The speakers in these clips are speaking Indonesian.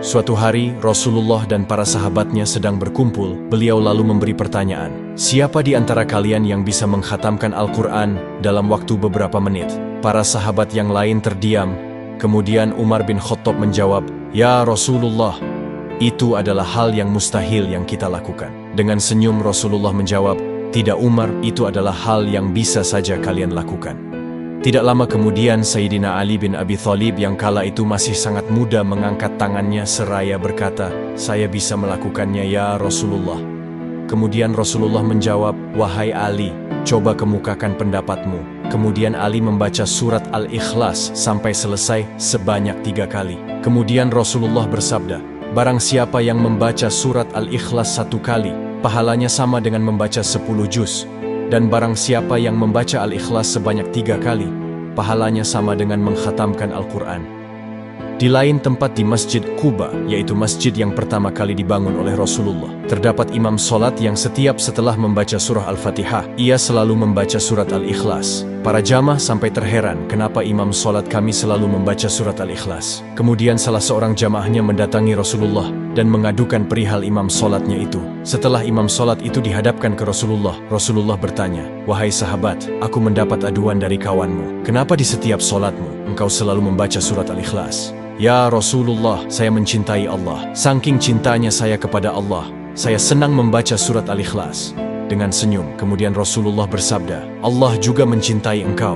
Suatu hari, Rasulullah dan para sahabatnya sedang berkumpul. Beliau lalu memberi pertanyaan, "Siapa di antara kalian yang bisa mengkhatamkan Al-Quran dalam waktu beberapa menit?" Para sahabat yang lain terdiam. Kemudian Umar bin Khattab menjawab, "Ya Rasulullah, itu adalah hal yang mustahil yang kita lakukan." Dengan senyum Rasulullah menjawab, "Tidak Umar, itu adalah hal yang bisa saja kalian lakukan." Tidak lama kemudian Sayyidina Ali bin Abi Thalib yang kala itu masih sangat muda mengangkat tangannya seraya berkata, "Saya bisa melakukannya ya Rasulullah." Kemudian Rasulullah menjawab, "Wahai Ali, coba kemukakan pendapatmu." Kemudian Ali membaca surat Al-Ikhlas sampai selesai sebanyak 3 kali. Kemudian Rasulullah bersabda, "Barang siapa yang membaca surat Al-Ikhlas 1 kali, pahalanya sama dengan membaca 10 juz. Dan barang siapa yang membaca Al-Ikhlas sebanyak 3 kali, pahalanya sama dengan mengkhatamkan Al-Quran." Di lain tempat di Masjid Quba, yaitu masjid yang pertama kali dibangun oleh Rasulullah, terdapat imam solat yang setiap setelah membaca surah Al-Fatihah, ia selalu membaca surat Al-Ikhlas. Para jamaah sampai terheran kenapa imam solat kami selalu membaca surat Al-Ikhlas. Kemudian salah seorang jamaahnya mendatangi Rasulullah dan mengadukan perihal imam solatnya itu. Setelah imam solat itu dihadapkan ke Rasulullah, Rasulullah bertanya, "Wahai sahabat, aku mendapat aduan dari kawanmu. Kenapa di setiap solatmu engkau selalu membaca surat Al-Ikhlas?" "Ya Rasulullah, saya mencintai Allah. Saking cintanya saya kepada Allah, saya senang membaca surat Al-Ikhlas." Dengan senyum, kemudian Rasulullah bersabda, "Allah juga mencintai engkau."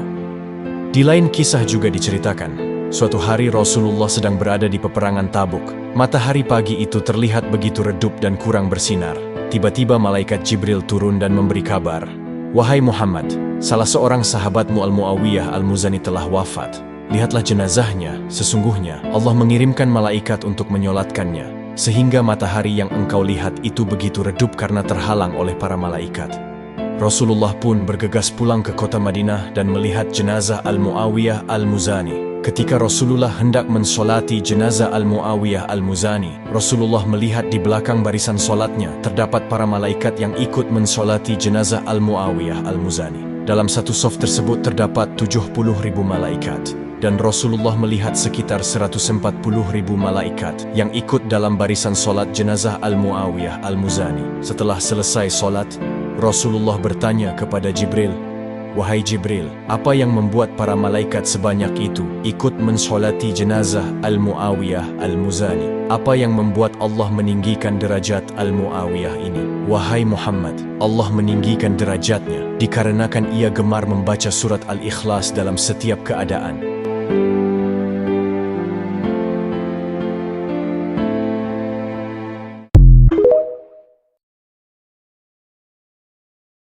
Di lain kisah juga diceritakan, suatu hari Rasulullah sedang berada di peperangan Tabuk. Matahari pagi itu terlihat begitu redup dan kurang bersinar. Tiba-tiba malaikat Jibril turun dan memberi kabar, "Wahai Muhammad, salah seorang sahabatmu Al-Muawiyah Al-Muzani telah wafat. Lihatlah jenazahnya, sesungguhnya Allah mengirimkan malaikat untuk menyolatkannya, sehingga matahari yang engkau lihat itu begitu redup karena terhalang oleh para malaikat." Rasulullah pun bergegas pulang ke kota Madinah dan melihat jenazah Al-Muawiyah Al-Muzani. Ketika Rasulullah hendak mensolati jenazah Al-Muawiyah Al-Muzani, Rasulullah melihat di belakang barisan solatnya terdapat para malaikat yang ikut mensolati jenazah Al-Muawiyah Al-Muzani. Dalam satu saf tersebut terdapat 70.000 malaikat. Dan Rasulullah melihat sekitar 140.000 malaikat yang ikut dalam barisan solat jenazah Al-Muawiyah Al-Muzani. Setelah selesai solat, Rasulullah bertanya kepada Jibril, "Wahai Jibril, apa yang membuat para malaikat sebanyak itu ikut mensolati jenazah Al-Muawiyah Al-Muzani? Apa yang membuat Allah meninggikan derajat Al-Muawiyah ini?" "Wahai Muhammad, Allah meninggikan derajatnya dikarenakan ia gemar membaca surat Al-Ikhlas dalam setiap keadaan."